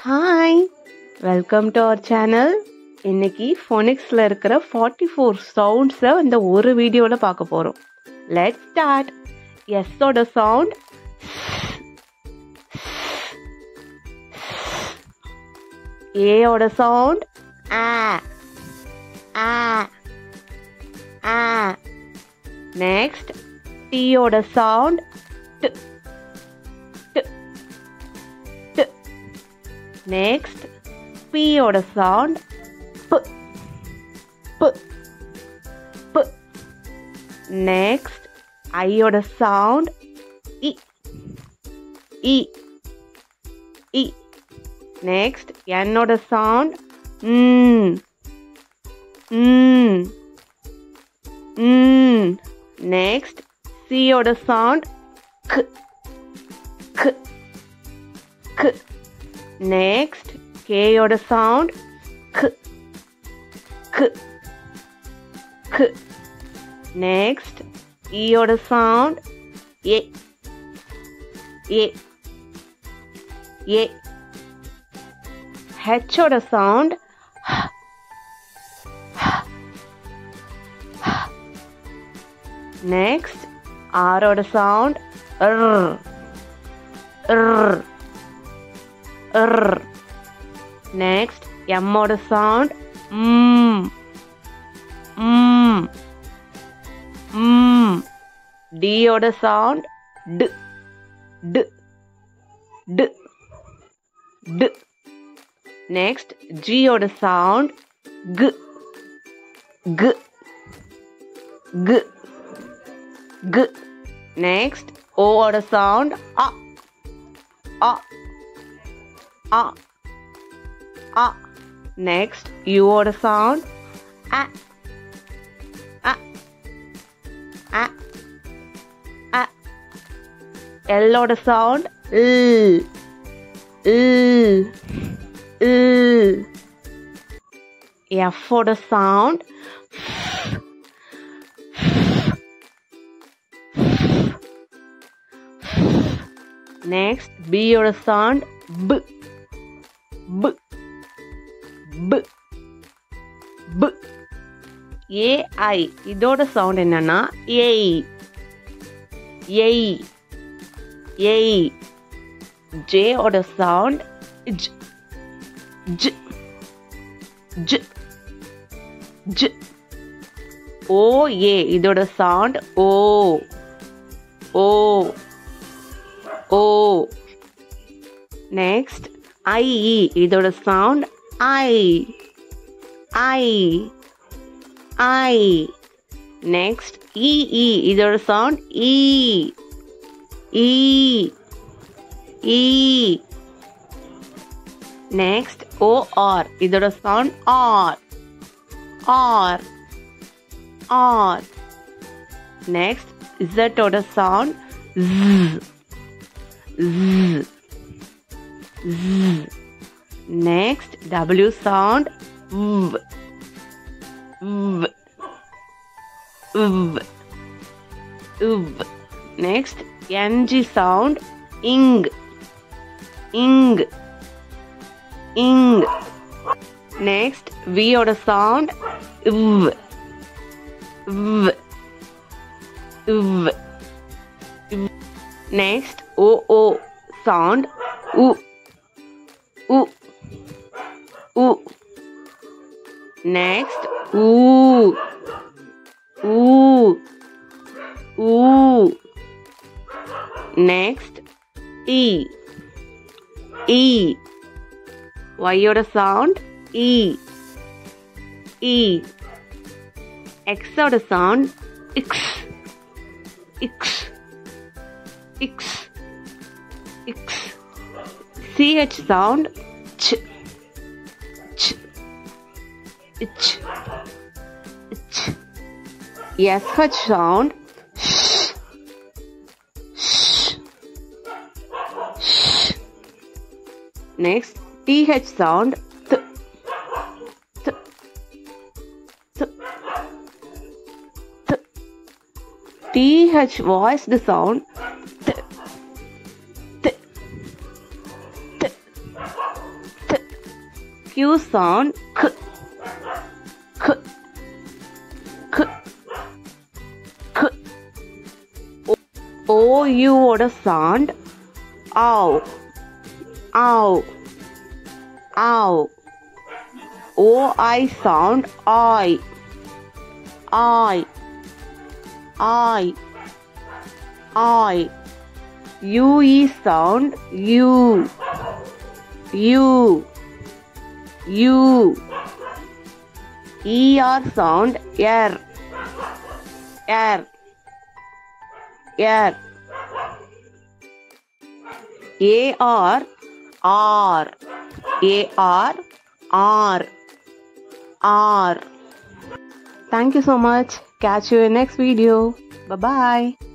Hi, welcome to our channel. இன்னைக்கு ஃபோனிக்ஸில் இருக்கிற 44 சவுண்ட்ஸை இந்த ஒரு வீடியோவில் பார்க்க போகிறோம். Let's start. எஸ்ஸோட சவுண்ட் ஏயோட சவுண்ட் ஆ ஆ ஆ. நெக்ஸ்ட் டீயோட சவுண்ட் ட் ட் ட். நெக்ஸ்ட் பியோட சவுண்ட் ப ப ப. நெக்ஸ்ட் ஐயோட சவுண்ட் இ இ இ. நெக்ஸ்ட் என்னோட சவுண்ட் ம் ம் ம். நெக்ஸ்ட் சியோட சவுண்ட் க் க் க். நெக்ஸ்ட் கேயோட சவுண்ட் க் க் க். நெக்ஸ்ட் ஈயோட சவுண்ட் ஏ ஏ ஏ. ஹெச்சோட சவுண்ட் நெக்ஸ்ட் ஆரோட சவுண்ட் நெக்ஸ்ட் எம்மோட சவுண்ட் டியோட சவுண்ட் டு டு டு டு. நெக்ஸ்ட் ஜியோட சவுண்ட் கு கு கு கு. நெக்ஸ்ட் ஓவோட சவுண்ட் அ அ அ அ. நெக்ஸ்ட் யூவோட சவுண்ட் அ அ அ அ. எல்லோட சவுண்ட் இல் இல் இல். எஃபோட சவுண்ட் நெக்ஸ்ட் பியோட சவுண்ட் பு பு பு பு. ஏஐ இதோட சவுண்ட் என்னன்னா ஏய் ஏய் ஏய். ஜேயோட சவுண்ட் ஜ் ஜ் ஜ் ஜ். ஓ ஏ இதோட சவுண்ட் ஓ ஓ ஓ. நெக்ஸ்ட் ஐ இதோட சவுண்ட் ஐ ஐ ஐ. நெக்ஸ்ட் இ இதோட சவுண்ட் ஈ ஈ ஈ. நெக்ஸ்ட் ஓ ஆர் இதோட சவுண்ட் ஆர் ஆர் ஆர். நெக்ஸ்ட் இசட்டோட சவுண்ட் ஸ் ஸ் ஸ். நெக்ஸ்ட் டபிள்யூ சவுண்ட் வ் வ் வ் வ். நெக்ஸ்ட் என்ஜி சவுண்ட் இங் இங் இங். நெக்ஸ்ட் வியோட சவுண்ட் வ் வ் வ். நெக்ஸ்ட் ஓ ஓ சவுண்ட் உ உ உ. நெக்ஸ்ட் ஊ ஊ ஊ. நெக்ஸ்ட் இ இ. ஒய்யோட சவுண்ட் இ இ. எக்ஸோட சவுண்ட் இக்ஸ் இக்ஸ் இக்ஸ் இக்ஸ். சிஹெச் சவுண்ட் ச் ச் இச் இச். எஸ்ஹெச் சவுண்ட் ஷ் ஷ் ஷ். Next TH sound th th th th. TH voiced sound th th th. Q sound k. K. K. K. O U ஓட sound ow. Ow. Ow. O I sound I. I. I. I. U E sound U. U. U. E R sound R. R. R. A R R. A R R. R. Thank you so much. Catch you in next video. Bye bye.